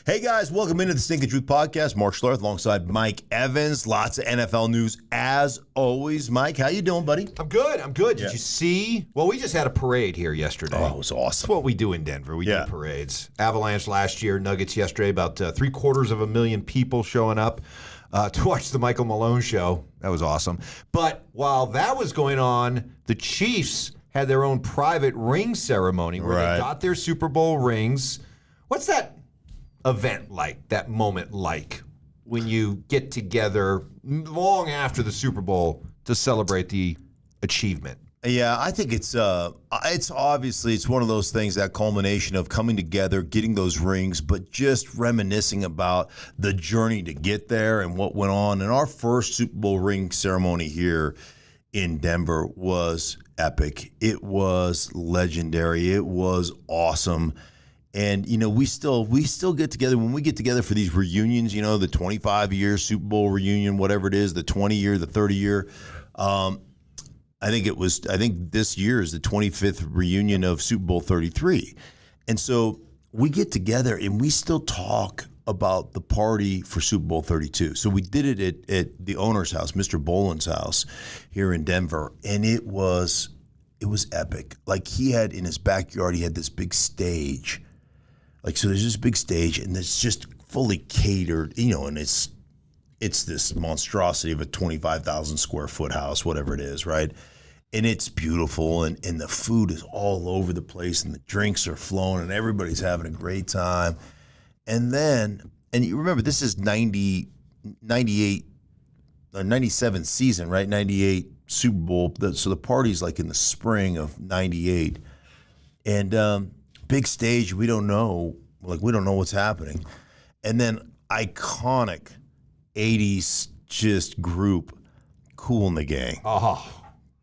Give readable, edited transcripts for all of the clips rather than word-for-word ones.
Hey guys, welcome into the Stinkin Truth podcast. Mark Schlereth alongside Mike Evans. Lots of NFL news as always. Mike, how you doing, buddy? I'm good. Did you see? Well, we just had a parade here yesterday. Oh, it was awesome. That's what we do in Denver. We do parades. Avalanche last year, Nuggets yesterday. About 750,000 people showing up to watch the Michael Malone show. That was awesome. But while that was going on, the Chiefs had their own private ring ceremony where they got their Super Bowl rings. What's that event like, that moment like, when you get together long after the Super Bowl to celebrate the achievement? Yeah, I think it's obviously it's one of those things, that culmination of coming together, getting those rings, but just reminiscing about the journey to get there and what went on. And our first Super Bowl ring ceremony here in Denver was epic. It was legendary. It was awesome. And, you know, we still get together. When we get together for these reunions, you know, the 25-year Super Bowl reunion, whatever it is, the 20-year, the 30-year. I think this year is the 25th reunion of Super Bowl 33. And so we get together and we still talk about the party for Super Bowl 32. So we did it at the owner's house, Mr. Boland's house here in Denver. And it was epic. Like, he had in his backyard, he had this big stage. Like, so there's this big stage, and it's just fully catered, you know, and it's this monstrosity of a 25,000 square foot house, whatever it is, right? And it's beautiful, and the food is all over the place, and the drinks are flowing, and everybody's having a great time. And you remember, this is 97 season, right? 98 Super Bowl. So the party's like in the spring of 98. And big stage, we don't know what's happening. And then iconic 80s just group, Kool and the Gang,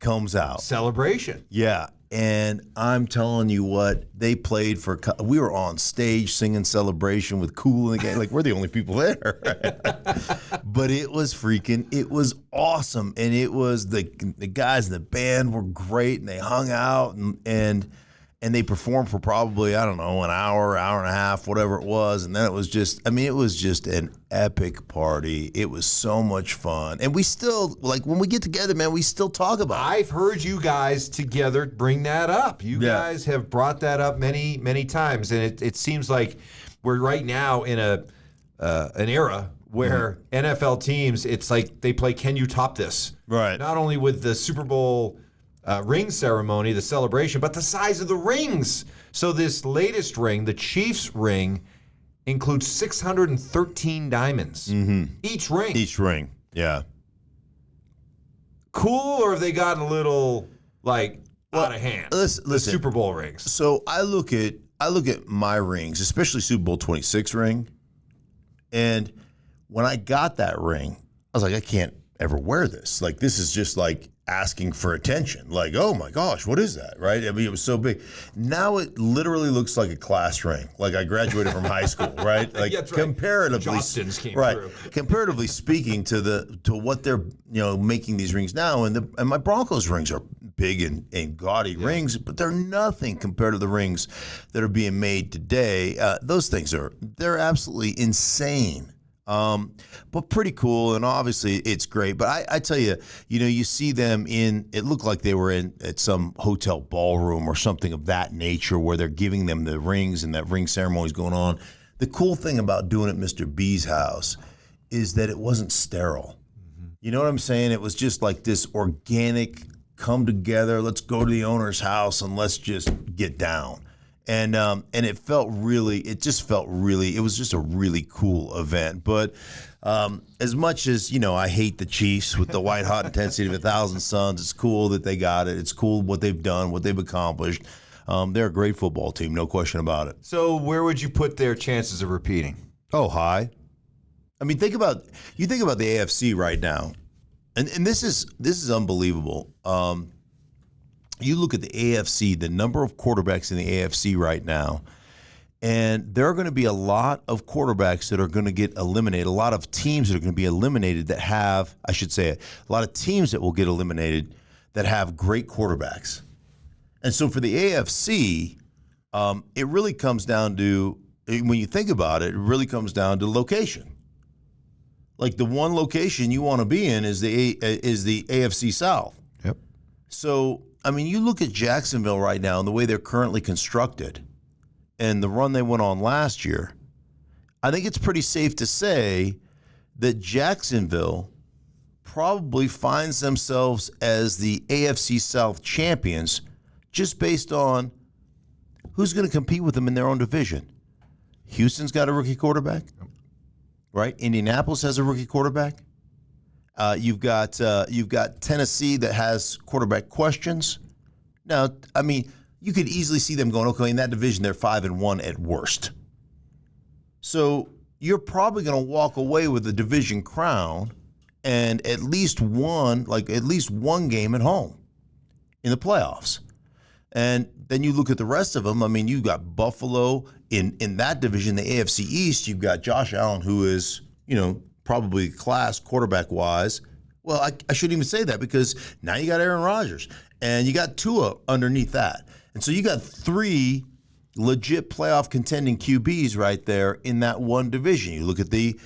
comes out. Celebration. Yeah. And I'm telling you what, they played we were on stage singing Celebration with Kool and the Gang. Like, we're the only people there. But it was awesome. And it was the guys in the band were great, and they hung out and they performed for probably, I don't know, an hour and a half, whatever it was. And then it was just an epic party. It was so much fun. And we still, like, when we get together, man, we still talk about it. I've heard you guys together bring that up. You guys have brought that up many, many times. And it seems like we're right now in an era where NFL teams, it's like they play, can you top this? Right. Not only with the Super Bowl ring ceremony, the celebration, but the size of the rings. So this latest ring, the Chiefs ring, includes 613 diamonds. Mm-hmm. Each ring. Yeah. Cool, or have they gotten a little out of hand? Listen, the Super Bowl rings. So I look at my rings, especially Super Bowl 26 ring, and when I got that ring, I was like, I can't ever wear this. Like, this is just like asking for attention. Like, oh my gosh, what is that, right? I mean, it was so big. Now it literally looks like a class ring. Like, I graduated from high school, right? Like, yeah, comparatively, Johnston's came through. Comparatively speaking to what they're making these rings now, and my Broncos rings are big and gaudy rings, but they're nothing compared to the rings that are being made today. Those things they're absolutely insane. But pretty cool, and obviously it's great. But I tell you, you see them it looked like they were at some hotel ballroom or something of that nature, where they're giving them the rings and that ring ceremony is going on. The cool thing about doing it at Mr. B's house is that it wasn't sterile. Mm-hmm. You know what I'm saying? It was just like this organic come together. Let's go to the owner's house and let's just get down. And it was just a really cool event. But as much as, I hate the Chiefs with the white hot intensity of 1,000 suns, it's cool that they got it. It's cool what they've done, what they've accomplished. They're a great football team, no question about it. So where would you put their chances of repeating? Oh, high. I mean, think about the AFC right now. And this is unbelievable. You look at the AFC, the number of quarterbacks in the AFC right now, and there are going to be a lot of quarterbacks that are going to get eliminated, a lot of teams that are going to be eliminated that have, a lot of teams that will get eliminated that have great quarterbacks. And so for the AFC, it really comes down to when you think about it, it really comes down to location. Like the one location you want to be in is the AFC South. Yep. So, I mean, you look at Jacksonville right now and the way they're currently constructed and the run they went on last year, I think it's pretty safe to say that Jacksonville probably finds themselves as the AFC South champions just based on who's going to compete with them in their own division. Houston's got a rookie quarterback, right? Indianapolis has a rookie quarterback. You've got Tennessee that has quarterback questions. Now, I mean, you could easily see them going, okay, in that division they're 5-1 at worst. So you're probably going to walk away with the division crown and at least one game at home in the playoffs. And then you look at the rest of them. I mean, you've got Buffalo in that division, the AFC East. You've got Josh Allen, who is, probably class quarterback-wise. Well, I shouldn't even say that because now you got Aaron Rodgers and you got Tua underneath that. And so you got 3 legit playoff contending QBs right there in that one division. You look at the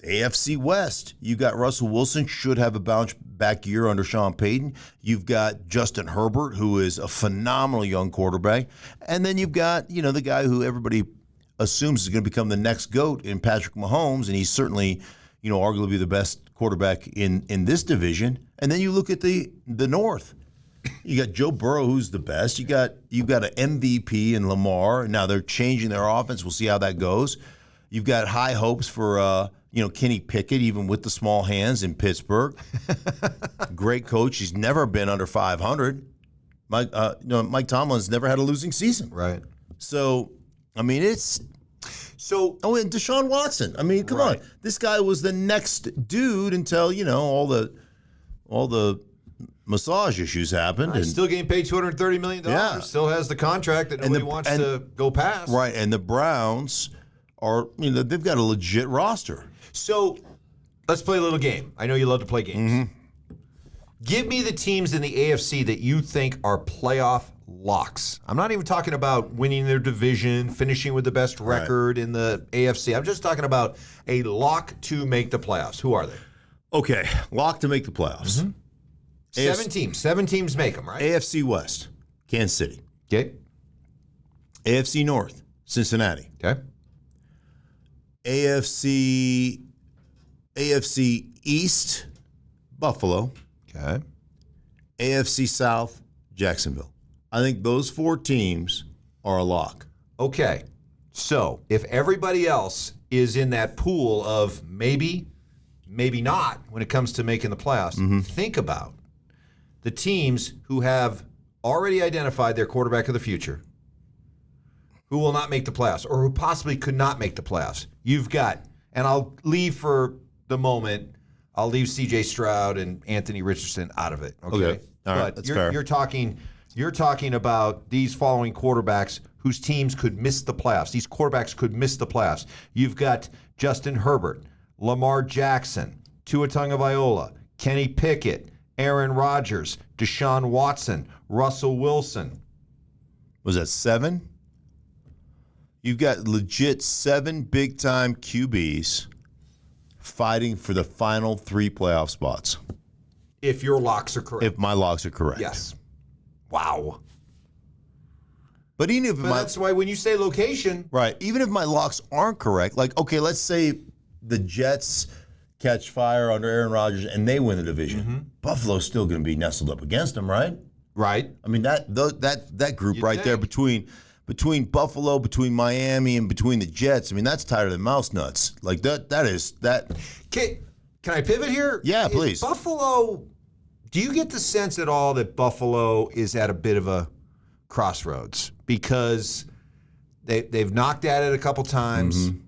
AFC West. You got Russell Wilson, should have a bounce back year under Sean Payton. You've got Justin Herbert, who is a phenomenal young quarterback. And then you've got, the guy who everybody assumes is going to become the next GOAT in Patrick Mahomes, and he's certainly, arguably the best quarterback in this division. And then you look at the North. You got Joe Burrow, who's the best. You've got an MVP in Lamar. Now they're changing their offense. We'll see how that goes. You've got high hopes for Kenny Pickett, even with the small hands in Pittsburgh. Great coach. He's never been under 500. Mike Tomlin's never had a losing season. Right. So, I mean, it's so. Oh, and Deshaun Watson. I mean, come on. This guy was the next dude until all the massage issues happened. And still getting paid $230 million. Yeah. Still has the contract that nobody wants to go past. Right, and the Browns are, they've got a legit roster. So let's play a little game. I know you love to play games. Mm-hmm. Give me the teams in the AFC that you think are playoff locks. I'm not even talking about winning their division, finishing with the best record in the AFC. I'm just talking about a lock to make the playoffs. Who are they? Okay, lock to make the playoffs. Mm-hmm. 7 teams make them, right? AFC West, Kansas City. Okay. AFC North, Cincinnati. Okay. AFC East, Buffalo. Okay. AFC South, Jacksonville. I think those 4 teams are a lock. Okay. So if everybody else is in that pool of maybe not when it comes to making the playoffs, think about the teams who have already identified their quarterback of the future, who will not make the playoffs or who possibly could not make the playoffs. You've got, and I'll leave for the moment, I'll leave C.J. Stroud and Anthony Richardson out of it. Okay. All right. That's fair. You're talking about these following quarterbacks whose teams could miss the playoffs. These quarterbacks could miss the playoffs. You've got Justin Herbert, Lamar Jackson, Tua Tagovailoa, Kenny Pickett, Aaron Rodgers, Deshaun Watson, Russell Wilson. Was that 7? You've got legit 7 big-time QBs fighting for the final 3 playoff spots. If your locks are correct. If my locks are correct. Yes. Wow. But even if that's why when you say location. Right. Even if my locks aren't correct, like, okay, let's say the Jets catch fire under Aaron Rodgers and they win the division. Mm-hmm. Buffalo's still going to be nestled up against them, right? Right. I mean, that group right there between Buffalo, between Miami, and between the Jets, I mean, that's tighter than mouse nuts. Like, that is. Can I pivot here? Yeah, please. Buffalo, do you get the sense at all that Buffalo is at a bit of a crossroads? Because they've knocked at it a couple times. Mm-hmm.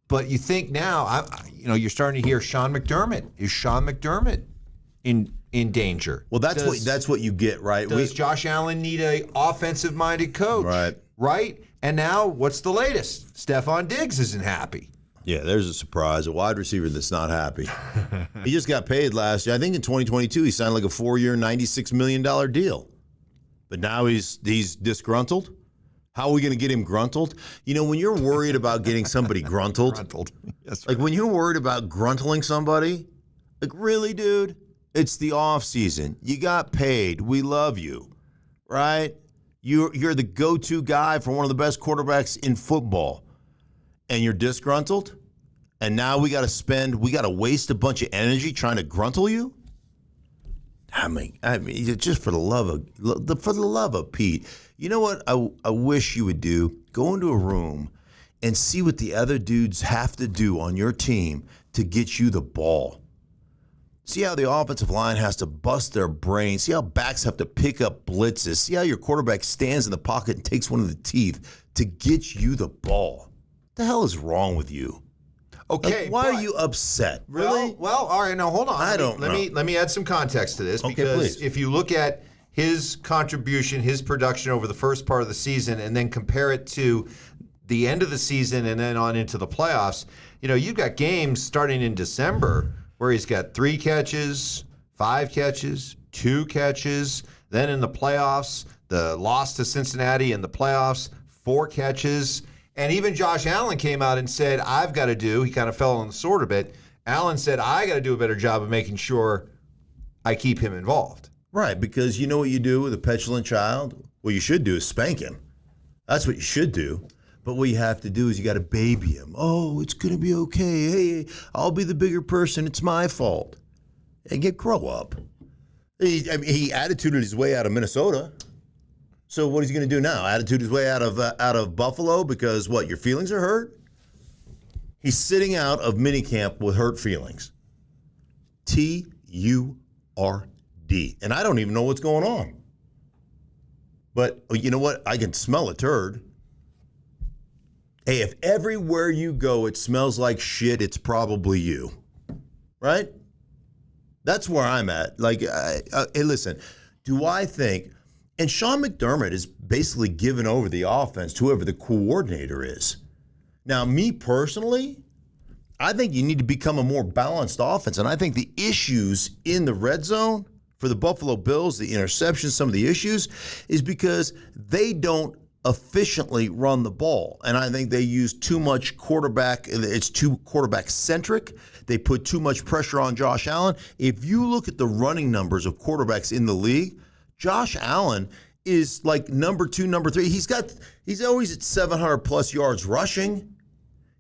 But you think now, you're starting to hear Sean McDermott. Is Sean McDermott in danger? Well, that's what you get, right? Does Josh Allen need a offensive-minded coach? Right? And now, what's the latest? Stefon Diggs isn't happy. Yeah, there's a surprise, a wide receiver that's not happy. He just got paid last year. I think in 2022 he signed like a 4-year, $96 million deal. But now he's disgruntled. How are we going to get him gruntled? You know, when you're worried about getting somebody gruntled, Yes, like when you're worried about gruntling somebody, like really, dude, it's the off season. You got paid. We love you, right? You're the go-to guy for one of the best quarterbacks in football, and you're disgruntled, and now we got to waste a bunch of energy trying to gruntle you. I mean, just for the love of Pete. You know what I wish you would do? Go into a room and see what the other dudes have to do on your team to get you the ball. See how the offensive line has to bust their brains. See how backs have to pick up blitzes. See how your quarterback stands in the pocket and takes one of the teeth to get you the ball. What the hell is wrong with you? Okay, like, why are you upset? Really? Well, all right. Now hold on. I don't know. Let me add some context to this, Okay, because please. if you look at his contribution, his production over the first part of the season, and then compare it to the end of the season and then on into the playoffs, you know, you've got games starting in December where he's got 3 catches, 5 catches, 2 catches. Then in the playoffs, the loss to Cincinnati in the playoffs, 4 catches. And even Josh Allen came out and said, he kind of fell on the sword a bit. Allen said, I got to do a better job of making sure I keep him involved. Right, because you know what you do with a petulant child? What you should do is spank him. That's what you should do. But what you have to do is you got to baby him. Oh, it's going to be okay. Hey, I'll be the bigger person. It's my fault. And grow up. He attituded his way out of Minnesota. So what is he going to do now? Attitude his way out of Buffalo because what? Your feelings are hurt? He's sitting out of minicamp with hurt feelings. TURD. And I don't even know what's going on. But you know what? I can smell a turd. Hey, if everywhere you go it smells like shit, it's probably you. Right? That's where I'm at. Like, hey, listen, do I think, and Sean McDermott is basically given over the offense to whoever the coordinator is. Now, me personally, I think you need to become a more balanced offense. And I think the issues in the red zone for the Buffalo Bills, the interceptions, some of the issues, is because they don't efficiently run the ball. And I think they use too much quarterback. It's too quarterback-centric. They put too much pressure on Josh Allen. If you look at the running numbers of quarterbacks in the league, Josh Allen is like number 2, number 3. He's always at 700-plus yards rushing.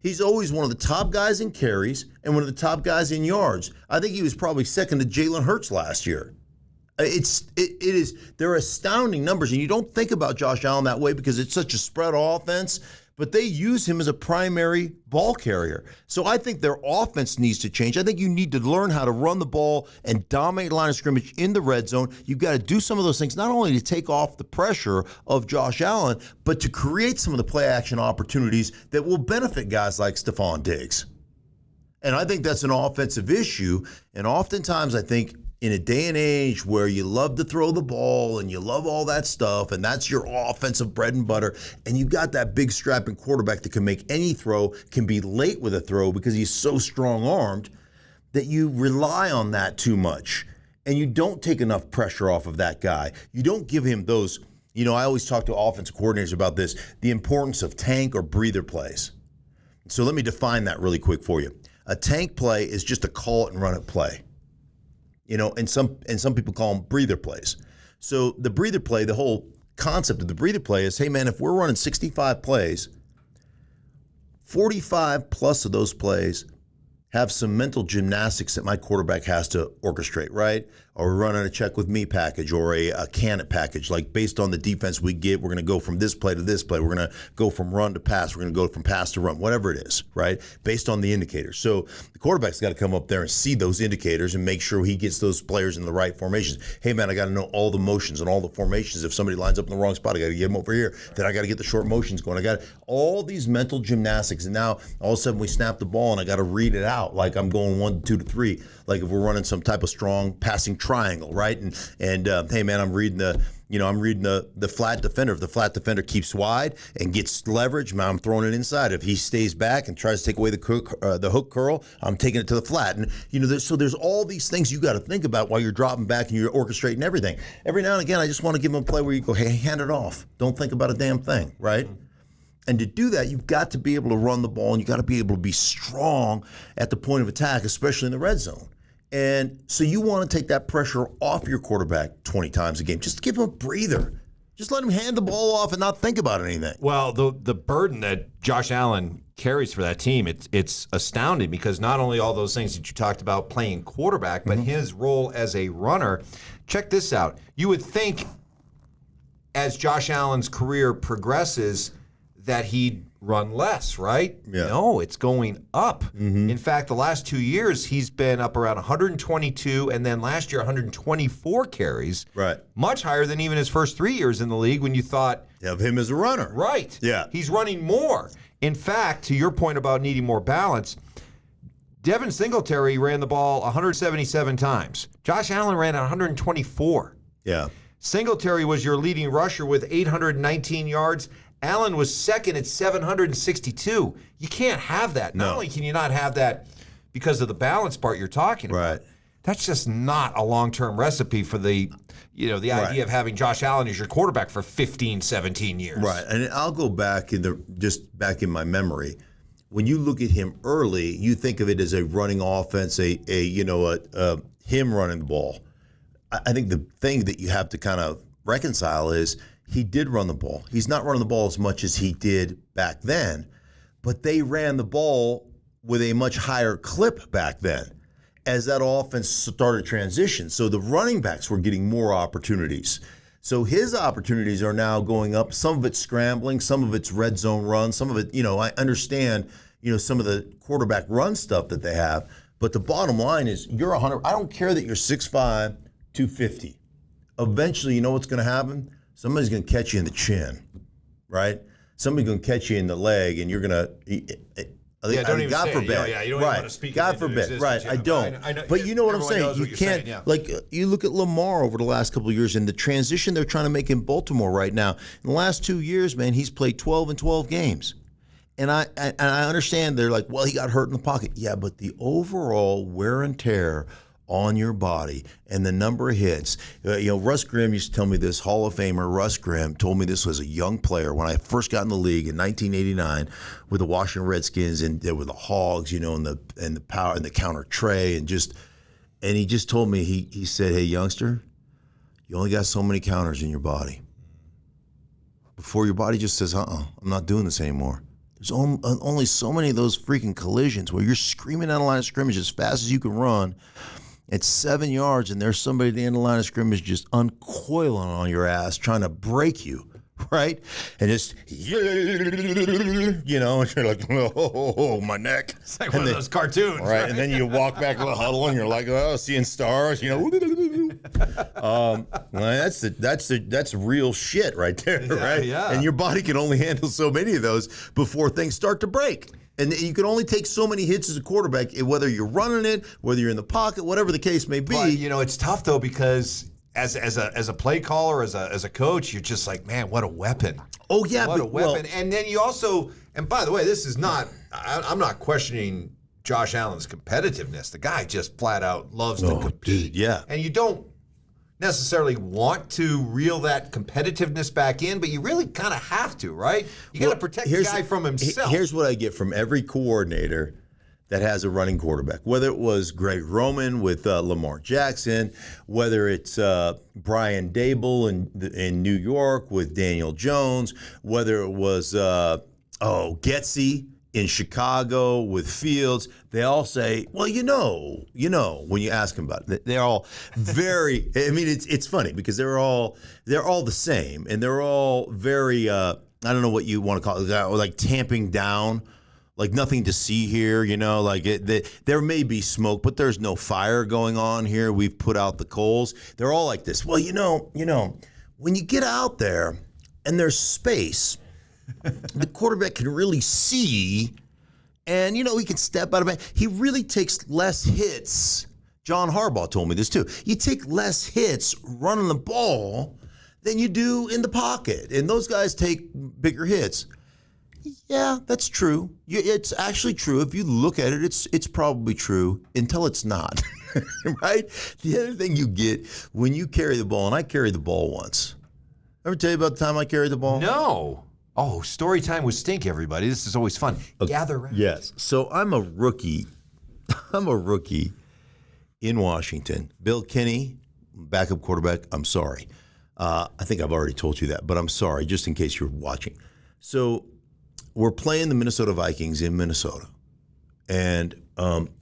He's always one of the top guys in carries and one of the top guys in yards. I think he was probably second to Jalen Hurts last year. They're astounding numbers, and you don't think about Josh Allen that way because it's such a spread offense, but they use him as a primary ball carrier. So I think their offense needs to change. I think you need to learn how to run the ball and dominate line of scrimmage in the red zone. You've got to do some of those things, not only to take off the pressure of Josh Allen, but to create some of the play action opportunities that will benefit guys like Stefon Diggs. And I think that's an offensive issue. And oftentimes I think in a day and age where you love to throw the ball and you love all that stuff, and that's your offensive bread and butter, and you've got that big strapping quarterback that can make any throw, can be late with a throw because he's so strong-armed, that you rely on that too much. And you don't take enough pressure off of that guy. You don't give him those, I always talk to offensive coordinators about this, the importance of tank or breather plays. So let me define that really quick for you. A tank play is just a call it and run it play. And some people call them breather plays. So the breather play, the whole concept of the breather play is, hey, man, if we're running 65 plays, 45 plus of those plays have some mental gymnastics that my quarterback has to orchestrate, right? Or we're running a check with me package or a can it package. Like based on the defense we get, we're going to go from this play to this play. We're going to go from run to pass. We're going to go from pass to run, whatever it is, right? Based on the indicators. So the quarterback's got to come up there and see those indicators and make sure he gets those players in the right formations. Hey, man, I got to know all the motions and all the formations. If somebody lines up in the wrong spot, I got to get him over here. Then I got to get the short motions going. I got all these mental gymnastics. And now all of a sudden we snap the ball and I got to read it out like I'm going 1 to 2 to 3. Like if we're running some type of strong passing triangle, right? And hey, man, I'm reading the flat defender. If the flat defender keeps wide and gets leverage, man, I'm throwing it inside. If he stays back and tries to take away the hook curl, I'm taking it to the flat. And there's all these things you got to think about while you're dropping back and you're orchestrating everything. Every now and again, I just want to give him a play where you go, hey, hand it off. Don't think about a damn thing, right? And to do that, you've got to be able to run the ball, and you've got to be able to be strong at the point of attack, especially in the red zone. And so you want to take that pressure off your quarterback 20 times a game. Just give him a breather. Just let him hand the ball off and not think about anything. Well, the burden that Josh Allen carries for that team, it's astounding, because not only all those things that you talked about playing quarterback, but his role as a runner. Check this out. You would think as Josh Allen's career progresses that he'd run less, right? Yeah. No, it's going up. In fact, the last 2 years, he's been up around 122, and then last year, 124 carries. Right. Much higher than even his first 3 years in the league when you thought. Of him as a runner. Right. Yeah. He's running more. In fact, to your point about needing more balance, Devin Singletary ran the ball 177 times. Josh Allen ran 124. Yeah. Singletary was your leading rusher with 819 yards. Allen was second at 762. You can't have that. Not only can you not have that because of the balance part you're talking about, that's just not a long-term recipe for the idea of having Josh Allen as your quarterback for 15, 17 years. Right. And I'll go back back in my memory. When you look at him early, you think of it as a running offense, him running the ball. I think the thing that you have to kind of reconcile is he did run the ball. He's not running the ball as much as he did back then, but they ran the ball with a much higher clip back then as that offense started transition. So the running backs were getting more opportunities. So his opportunities are now going up. Some of it's scrambling, some of it's red zone runs, some of it, I understand, some of the quarterback run stuff that they have, but the bottom line is you're 100. I don't care that you're 6'5", 250. Eventually, you know what's going to happen? Somebody's going to catch you in the chin, right? Somebody's going to catch you in the leg, and you're going to. God forbid. You don't want to speak. God forbid. Right. I don't. I know, but you know what I'm saying. You can't. Like you look at Lamar over the last couple of years, and the transition they're trying to make in Baltimore right now. In the last 2 years, man, he's played 12 and 12 games, and I understand they're like, well, he got hurt in the pocket. Yeah, but the overall wear and tear on your body and the number of hits. Russ Graham used to tell me this. Hall of Famer Russ Graham told me this as a young player when I first got in the league in 1989 with the Washington Redskins, and there were the Hogs, and the power and the counter tray, and he just told me, he said, hey, youngster, you only got so many counters in your body before your body just says, I'm not doing this anymore. There's only so many of those freaking collisions where you're screaming down the line of scrimmage as fast as you can run. It's 7 yards, and there's somebody at the end of the line of scrimmage just uncoiling on your ass, trying to break you, right? And just, and you're like, oh, my neck. It's like one of those cartoons, right? And then you walk back to the huddle, and you're like, seeing stars, that's real shit right there, right? Yeah. And your body can only handle so many of those before things start to break. And you can only take so many hits as a quarterback, whether you're running it, whether you're in the pocket, whatever the case may be. But, it's tough, though, because as a play caller, as a coach, you're just like, man, what a weapon. Oh, yeah. What a weapon. And then you also, and by the way, this is not, I'm not questioning Josh Allen's competitiveness. The guy just flat out loves to compete. Dude, yeah. And you don't necessarily want to reel that competitiveness back in, but you really kind of have to, right? You got to protect the guy from himself. Here's what I get from every coordinator that has a running quarterback, whether it was Greg Roman with Lamar Jackson, whether it's Brian Dable in New York with Daniel Jones, whether it was Getsy in Chicago with Fields. They all say, well, when you ask them about it, they're all very, it's funny because they're all the same, and they're all very, I don't know what you want to call it, like tamping down, like nothing to see here, there may be smoke, but there's no fire going on here. We've put out the coals. They're all like this. Well, when you get out there and there's space, the quarterback can really see, and he can step out of it. He really takes less hits John Harbaugh told me this too. You take less hits running the ball than you do in the pocket. And those guys take bigger hits. Yeah, that's true. It's actually true. If you look at it, it's probably true until it's not, right? The other thing you get when you carry the ball, and I carried the ball once. Ever tell you about the time I carried the ball? No. Oh, story time with Stink, everybody. This is always fun. Gather around. Yes. So I'm a rookie. I'm a rookie in Washington. Bill Kinney, backup quarterback. I'm sorry. I think I've already told you that, but I'm sorry, just in case you're watching. So we're playing the Minnesota Vikings in Minnesota, and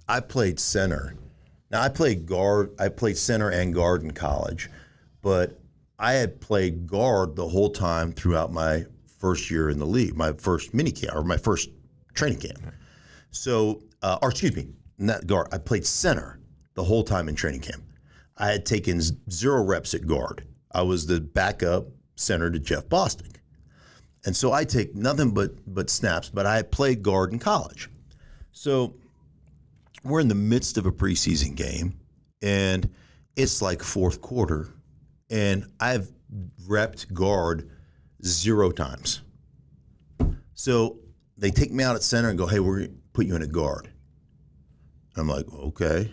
I played center. Now I played guard. I played center and guard in college, but I had played guard the whole time throughout my first year in the league, my first mini camp or my first training camp. So, or excuse me, not guard. I played center the whole time in training camp. I had taken 0 reps at guard. I was the backup center to Jeff Bostic. And so I take nothing but snaps, but I had played guard in college. So we're in the midst of a preseason game, and it's like fourth quarter, and I've repped guard 0 times. So they take me out at center and go, hey, we're going to put you in a guard. And I'm like, okay,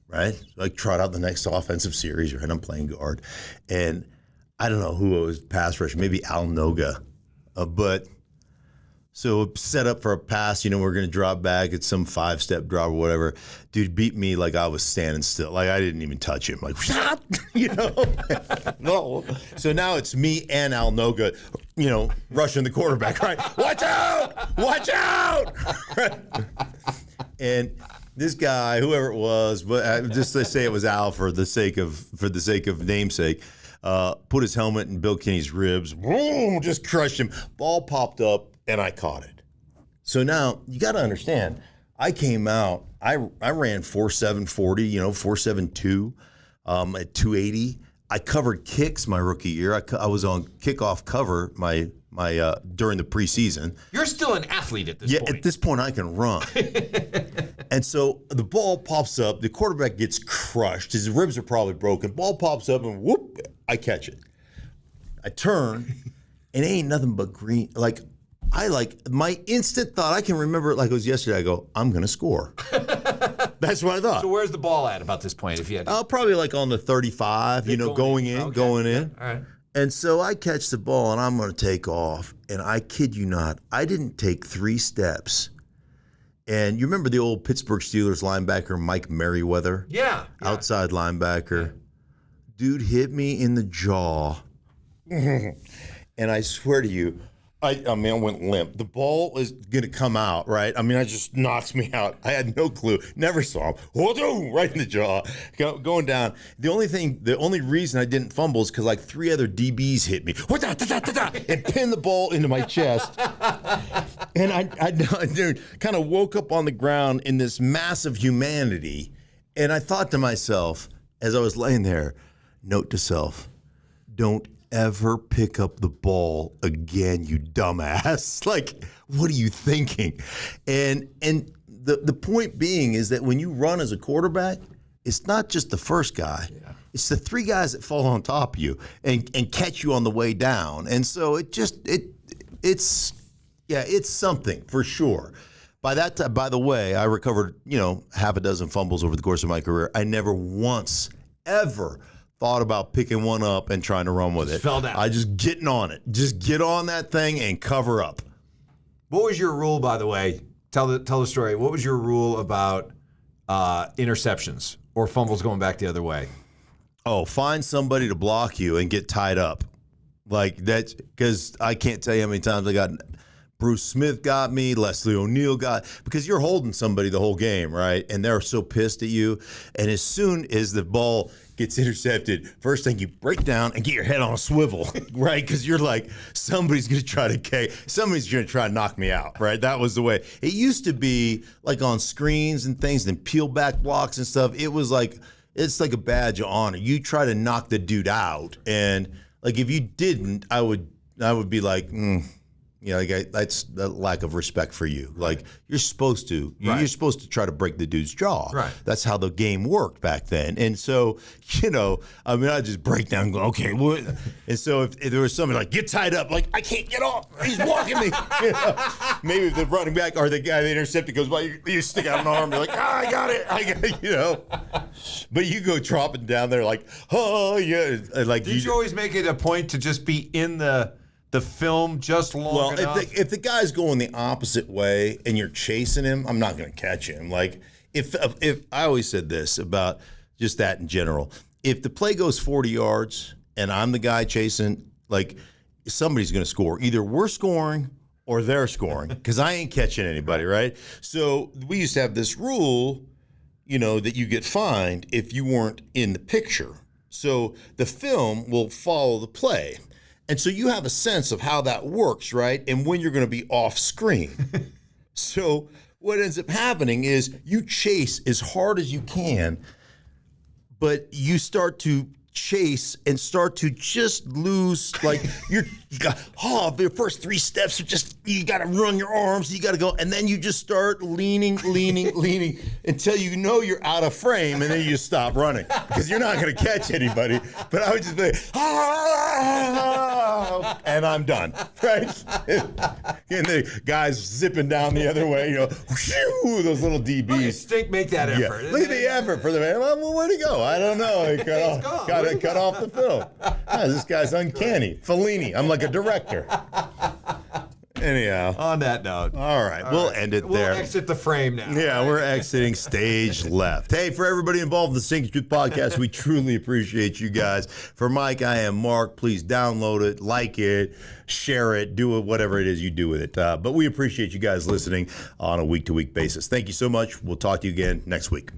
right? So I trot out the next offensive series, right? I'm playing guard. And I don't know who it was, pass rush, maybe Al Noga. But so set up for a pass, we're going to drop back at some 5-step drop or whatever. Dude beat me like I was standing still. Like I didn't even touch him. Like, No. So now it's me and Al Noga, rushing the quarterback, right? Watch out! Watch out! And this guy, whoever it was, but just to say it was Al for the sake of namesake, put his helmet in Bill Kinney's ribs, boom, just crushed him. Ball popped up, and I caught it. So now you got to understand, I came out, I ran 4.7 40, 4.72 at 280. I covered kicks my rookie year. I was on kickoff cover my during the preseason. You're still an athlete at this point. Yeah, at this point I can run. And so the ball pops up, the quarterback gets crushed, his ribs are probably broken, ball pops up and whoop, I catch it. I turn and it ain't nothing but green. My instant thought, I can remember it like it was yesterday. I go, I'm going to score. That's what I thought. So where's the ball at about this point? If you had probably like on the 35, going in. Okay. All right. And so I catch the ball and I'm going to take off. And I kid you not, I didn't take 3 steps. And you remember the old Pittsburgh Steelers linebacker, Mike Merriweather? Yeah. Outside linebacker. Yeah. Dude hit me in the jaw. And I swear to you, I went limp. The ball is going to come out, right? It just knocks me out. I had no clue. Never saw him. Right in the jaw. Going down. The only reason I didn't fumble is because like 3 other DBs hit me. And pinned the ball into my chest. And I kind of woke up on the ground in this massive humanity. And I thought to myself, as I was laying there, note to self, don't ever pick up the ball again, you dumbass. Like, what are you thinking? And the point being is that when you run as a quarterback, it's not just the first guy. Yeah. It's the 3 guys that fall on top of you and catch you on the way down. And so it's something for sure. By that time, by the way, I recovered, half a dozen fumbles over the course of my career. I never once ever thought about picking one up and trying to run with it. Fell down. I just getting on it. Just get on that thing and cover up. What was your rule, by the way? Tell the story. What was your rule about interceptions or fumbles going back the other way? Oh, find somebody to block you and get tied up. Like that's because I can't tell you how many times I got Bruce Smith got me, Leslie O'Neal because you're holding somebody the whole game, right? And they're so pissed at you. And as soon as the ball gets intercepted, first thing you break down and get your head on a swivel, right? Because you're like, somebody's going to try to knock me out, right? That was the way. It used to be like on screens and things and peel back blocks and stuff. It was like, it's like a badge of honor. You try to knock the dude out. And like, if you didn't, I would be like, You know, like that's the lack of respect for you. Like you're supposed to, Right. you're supposed to try to break the dude's jaw. Right. That's how the game worked back then. And so, you know, I mean, I just break down and go, okay, what? And so if there was somebody like, get tied up, like, I can't get off. He's blocking me. You know? Maybe if the running back or the guy they intercepted goes by, you stick out an arm, you're like, I got it, you know. But you go dropping down there like, oh, yeah. Like, Did you always make it a point to just be in the film just long enough? Well, if the guy's going the opposite way and you're chasing him, I'm not going to catch him. Like if I always said this about just that in general. If the play goes 40 yards and I'm the guy chasing, like somebody's going to score. Either we're scoring or they're scoring because I ain't catching anybody, right? So we used to have this rule, you know, that you get fined if you weren't in the picture. So the film will follow the play. And so you have a sense of how that works, right? And when you're going to be off screen. So what ends up happening is you chase as hard as you can, but you start to chase and start to just lose, like you got, the first 3 steps are just, you got to run your arms, you got to go, and then you just start leaning until you know you're out of frame, and then you just stop running because you're not going to catch anybody. But I would just be, and I'm done, right? And the guys zipping down the other way, you know, whew, those little DBs. Stink, make that effort. Yeah. Look at the effort for the man. Well, where'd he go? I don't know. He cut off the film. This guy's uncanny. Fellini. I'm like a director. Anyhow. On that note. All right. We'll end it there. We'll exit the frame now. Yeah, we're exiting stage left. Hey, for everybody involved in the Stinkin Truth podcast, we truly appreciate you guys. For Mike, I am Mark. Please download it, like it, share it, do it, whatever it is you do with it. But we appreciate you guys listening on a week-to-week basis. Thank you so much. We'll talk to you again next week.